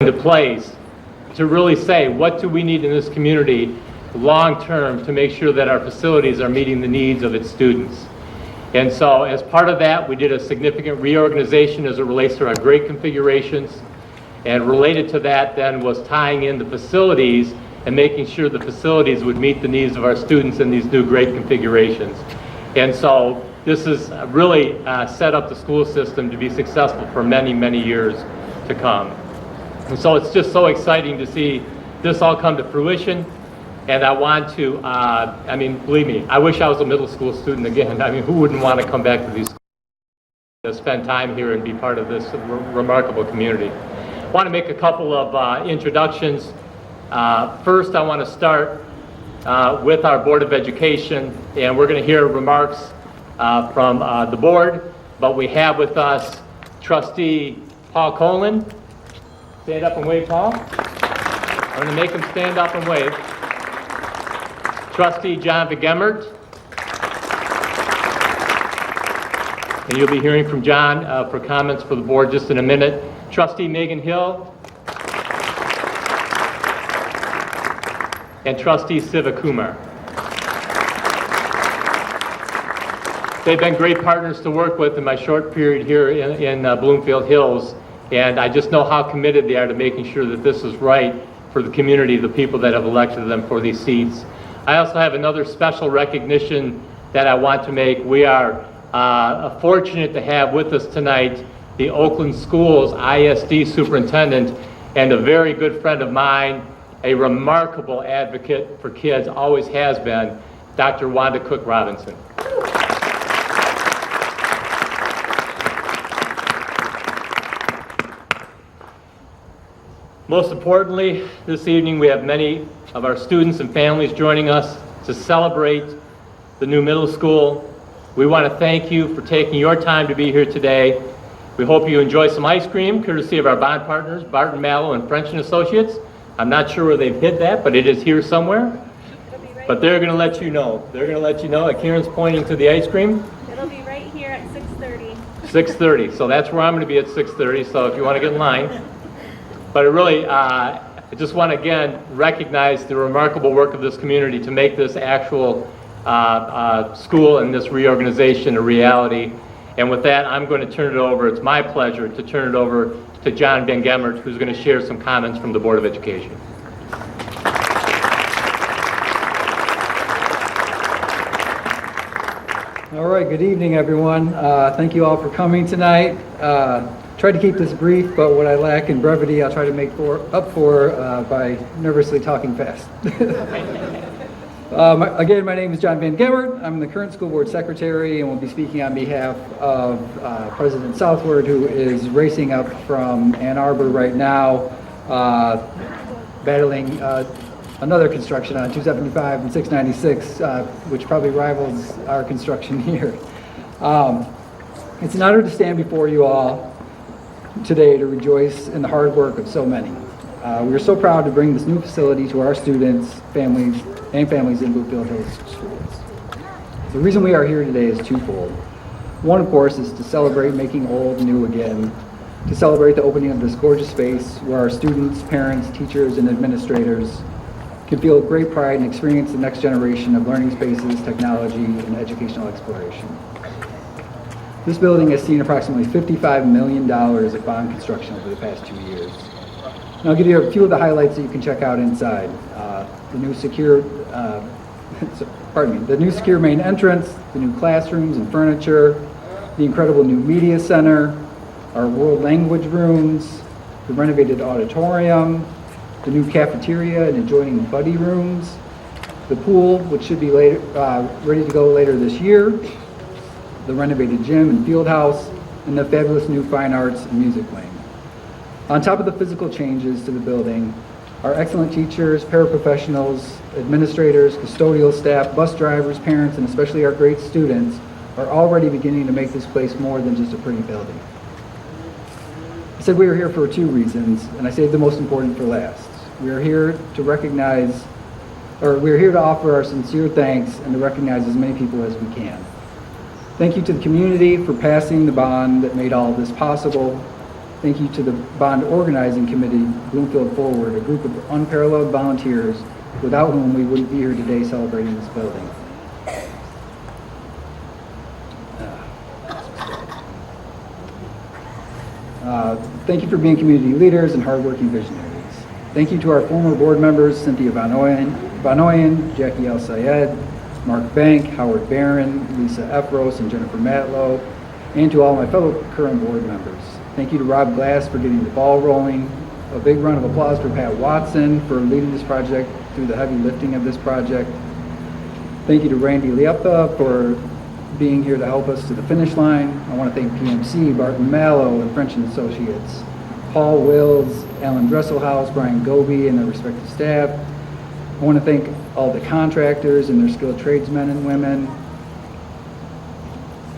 into place to really say, what do we need in this community long term to make sure that our facilities are meeting the needs of its students. And so as part of that, we did a significant reorganization as it relates to our grade configurations. And related to that then was tying in the facilities and making sure the facilities would meet the needs of our students in these new grade configurations. And so this has really set up the school system to be successful for many, many years to come. And so it's just so exciting to see this all come to fruition. And I want to, believe me, I wish I was a middle school student again. I mean, who wouldn't want to come back to these schools to spend time here and be part of this remarkable community? I want to make a couple of introductions. First, I want to start with our Board of Education, and we're going to hear remarks from the board, but we have with us Trustee Paul Colin. Stand up and wave, Paul. I'm going to make him stand up and wave. Trustee John Gemert. And you'll be hearing from John for comments for the board just in a minute. Trustee Megan Hill. And Trustee Siva Kumar. They've been great partners to work with in my short period here in Bloomfield Hills, and I just know how committed they are to making sure that this is right for the community, the people that have elected them for these seats. I also have another special recognition that I want to make. We are fortunate to have with us tonight the Oakland Schools ISD Superintendent and a very good friend of mine, a remarkable advocate for kids, always has been, Dr. Wanda Cook Robinson. Most importantly, this evening we have many of our students and families joining us to celebrate the new middle school. We want to thank you for taking your time to be here today. We hope you enjoy some ice cream, courtesy of our bond partners, Barton Mallow and French and Associates. I'm not sure where they've hid that, but it is here somewhere. But they're going to let you know. They're going to let you know. Karen's pointing to the ice cream. It'll be right here at 6:30. 6:30. So that's where I'm going to be at 6:30. So if you want to get in line. But I just want to again recognize the remarkable work of this community to make this actual school and this reorganization a reality. And with that, I'm going to turn it over. It's my pleasure to turn it over to John Van Gemert, who's going to share some comments from the Board of Education. All right, good evening, everyone. Thank you all for coming tonight. Tried to keep this brief, but what I lack in brevity, I'll try to make up for by nervously talking fast. Again, my name is John Van Gemert. I'm the current school board secretary and will be speaking on behalf of President Southward, who is racing up from Ann Arbor right now, battling another construction on 275 and 696, which probably rivals our construction here. It's an honor to stand before you all today to rejoice in the hard work of so many. We are so proud to bring this new facility to our students, families in Bloomfield Hills schools. The reason we are here today is twofold. One, of course, is to celebrate making old new again, to celebrate the opening of this gorgeous space where our students, parents, teachers, and administrators can feel great pride and experience the next generation of learning spaces, technology, and educational exploration. This building has seen approximately $55 million of bond construction over the past 2 years. And I'll give you a few of the highlights that you can check out inside. The new secure main entrance, the new classrooms and furniture, the incredible new media center, our world language rooms, the renovated auditorium, the new cafeteria and adjoining buddy rooms, the pool, which should be ready to go later this year, the renovated gym and field house, and the fabulous new fine arts and music wing. On top of the physical changes to the building, our excellent teachers, paraprofessionals, administrators, custodial staff, bus drivers, parents, and especially our great students are already beginning to make this place more than just a pretty building. I said we are here for 2 reasons, and I saved the most important for last. We are here to offer our sincere thanks and to recognize as many people as we can. Thank you to the community for passing the bond that made all of this possible. Thank you to the bond organizing committee, Bloomfield Forward, a group of unparalleled volunteers without whom we wouldn't be here today celebrating this building. Thank you for being community leaders and hardworking visionaries. Thank you to our former board members, Cynthia Vanoyan, Jackie El Sayed, Mark Bank, Howard Barron, Lisa Efros, and Jennifer Matlow, and to all my fellow current board members. Thank you to Rob Glass for getting the ball rolling. A big round of applause for Pat Watson for leading this project through the heavy lifting of this project. Thank you to Randy Lieppa for being here to help us to the finish line. I want to thank PMC, Barton Mallow, and French & Associates, Paul Wills, Alan Dresselhaus, Brian Goby, and their respective staff. I want to thank all the contractors and their skilled tradesmen and women.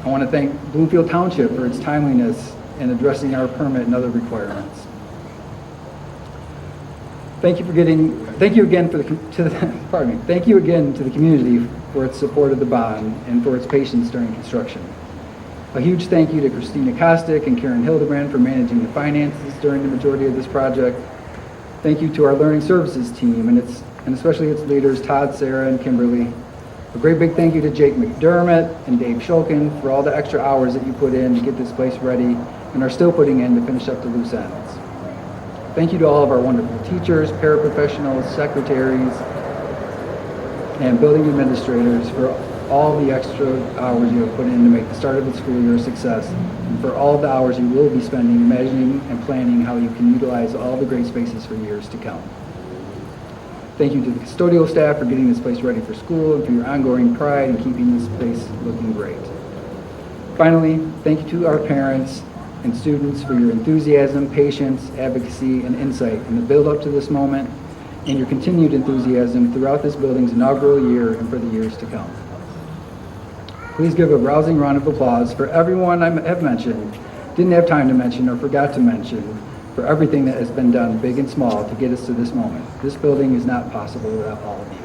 I want to thank Bloomfield Township for its timeliness in addressing our permit and other requirements. Thank you again to the community for its support of the bond and for its patience during construction. A huge thank you to Christina Kostick and Karen Hildebrand for managing the finances during the majority of this project. Thank you to our learning services team and especially its leaders, Todd, Sarah, and Kimberly. A great big thank you to Jake McDermott and Dave Shulkin for all the extra hours that you put in to get this place ready and are still putting in to finish up the loose ends. Thank you to all of our wonderful teachers, paraprofessionals, secretaries, and building administrators for all the extra hours you have put in to make the start of the school year a success, and for all the hours you will be spending imagining and planning how you can utilize all the great spaces for years to come. Thank you to the custodial staff for getting this place ready for school and for your ongoing pride in keeping this place looking great. Finally, thank you to our parents and students for your enthusiasm, patience, advocacy, and insight in the build-up to this moment, and your continued enthusiasm throughout this building's inaugural year and for the years to come. Please give a rousing round of applause for everyone I have mentioned, didn't have time to mention, or forgot to mention, for everything that has been done, big and small, to get us to this moment. This building is not possible without all of you.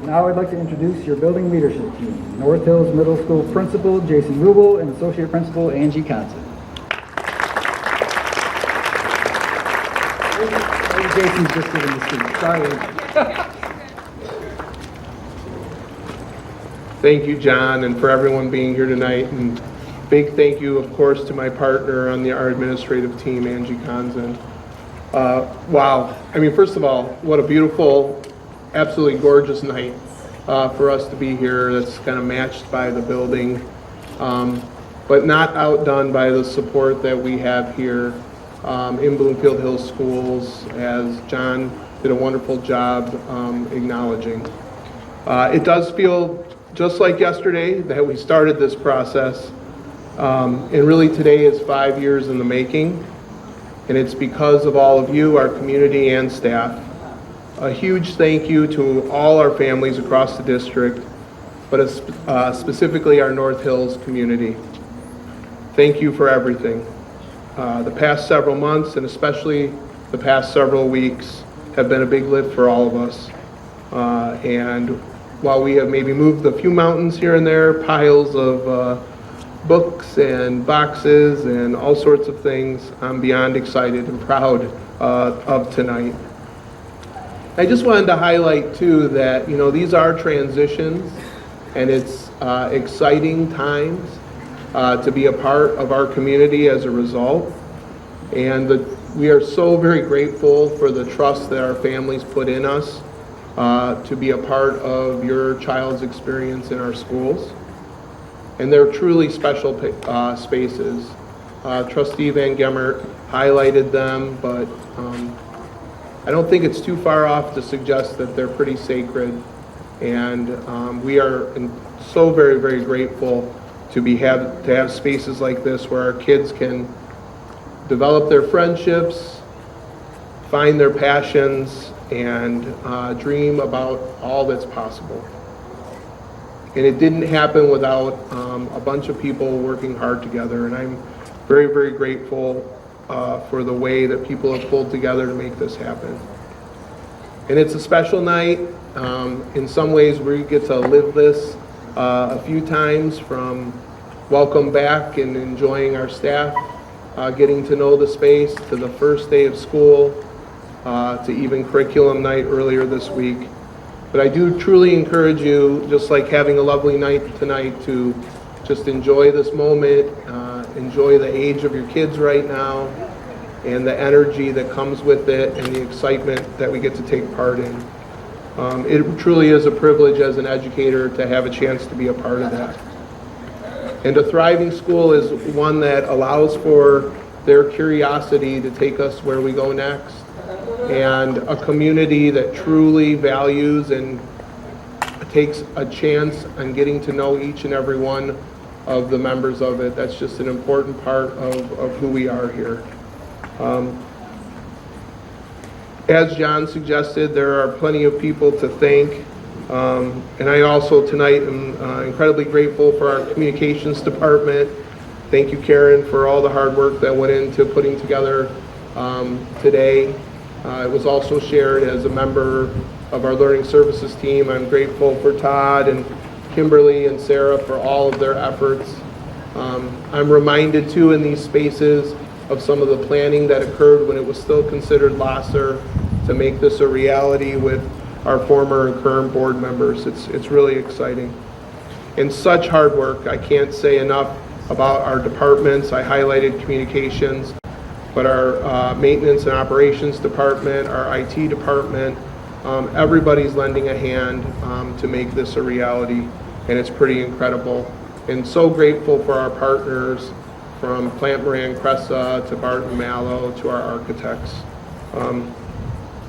Now I'd like to introduce your building leadership team. North Hills Middle School Principal Jason Rubel and Associate Principal Angie Conson. Jason's just giving the seat. Sorry. Thank you, John, and for everyone being here tonight. And big thank you, of course, to my partner on our administrative team, Angie Conson. Wow. I mean, first of all, what a beautiful, absolutely gorgeous night for us to be here. That's kind of matched by the building, but not outdone by the support that we have here in Bloomfield Hills Schools, as John did a wonderful job acknowledging. It does feel just like yesterday that we started this process, and really today is 5 years in the making, and it's because of all of you, our community and staff. A huge thank you to all our families across the district, but specifically our North Hills community. Thank you for everything. The past several months, and especially the past several weeks, have been a big lift for all of us. And while we have maybe moved a few mountains here and there, piles of books and boxes and all sorts of things, I'm beyond excited and proud of tonight. I just wanted to highlight too that, you know, these are transitions, and it's exciting times to be a part of our community as a result. And we are so very grateful for the trust that our families put in us to be a part of your child's experience in our schools. And they're truly special spaces. Trustee Van Gemmert highlighted them, but I don't think it's too far off to suggest that they're pretty sacred. And we are so very, very grateful to have spaces like this where our kids can develop their friendships, find their passions, and dream about all that's possible. And it didn't happen without a bunch of people working hard together, and I'm very, very grateful for the way that people have pulled together to make this happen. And it's a special night In some ways, we get to live this a few times, from welcome back and enjoying our staff, getting to know the space, to the first day of school, to even curriculum night earlier this week. But I do truly encourage you, just like having a lovely night tonight, to just enjoy this moment, enjoy the age of your kids right now, and the energy that comes with it, and the excitement that we get to take part in. It truly is a privilege as an educator to have a chance to be a part of that. And a thriving school is one that allows for their curiosity to take us where we go next, and a community that truly values and takes a chance on getting to know each and every one of the members of it. That's just an important part of who we are here. As John suggested, there are plenty of people to thank. And I also tonight am incredibly grateful for our communications department. Thank you, Karen, for all the hard work that went into putting together today. It was also shared as a member of our learning services team. I'm grateful for Todd and Kimberly and Sarah for all of their efforts. I'm reminded too in these spaces of some of the planning that occurred when it was still considered Lasser to make this a reality with our former and current board members. It's really exciting. And such hard work. I can't say enough about our departments. I highlighted communications, but our maintenance and operations department, our IT department, everybody's lending a hand to make this a reality, and it's pretty incredible. And so grateful for our partners, from Plant Moran Cressa to Barton Mallow to our architects.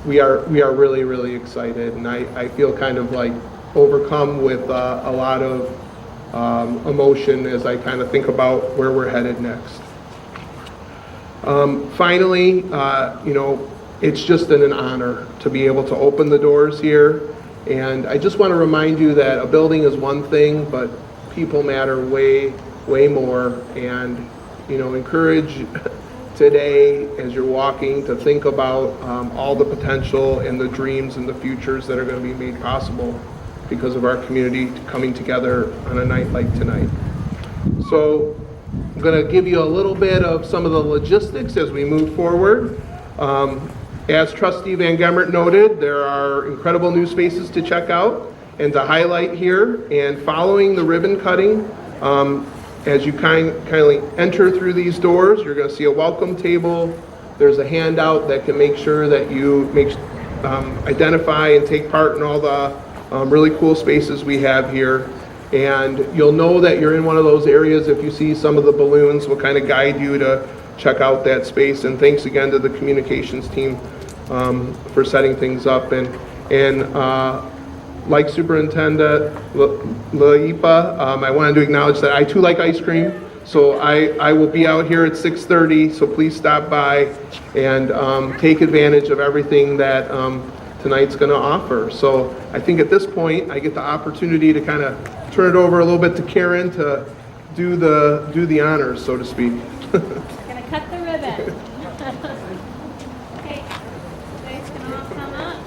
We are really, really excited, and I feel kind of like overcome with a lot of emotion as I kind of think about where we're headed next. Finally, it's just an honor to be able to open the doors here, and I just want to remind you that a building is one thing, but people matter way, way more. And encourage today as you're walking to think about all the potential and the dreams and the futures that are going to be made possible because of our community coming together on a night like tonight. So I'm going to give you a little bit of some of the logistics as we move forward. As Trustee Van Gemert noted, there are incredible new spaces to check out and to highlight here. And following the ribbon cutting, as you kindly enter through these doors, you're going to see a welcome table. There's a handout that can make sure that you identify and take part in all the really cool spaces we have here. And you'll know that you're in one of those areas if you see some of the balloons. Will kind of guide you to check out that space. And thanks again to the communications team for setting things up. And like Superintendent Laipa, I wanted to acknowledge that I too like ice cream. So I will be out here at 6:30, so please stop by and take advantage of everything that tonight's going to offer. So I think at this point, I get the opportunity to kind of turn it over a little bit to Karen to do the honors, so to speak. Gonna cut the ribbon. Okay, you guys can all come up.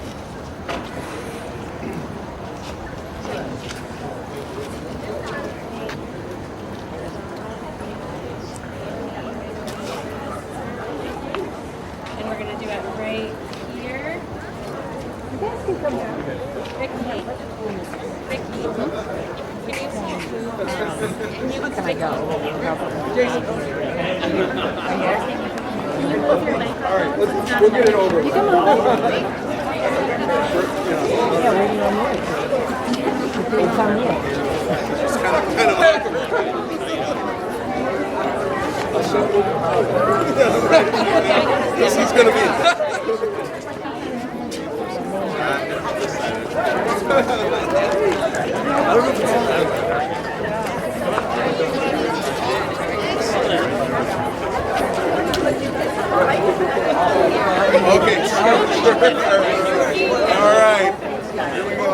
And we're gonna do it right here. You guys can come down. Ricky. Can you move this? Can you move Ricky? Jason. Can you move your microphone? We'll get it over. You can move it. Yeah, where do you want it? It's on you. It's kind of this is going to be. Okay. All right. Here we go.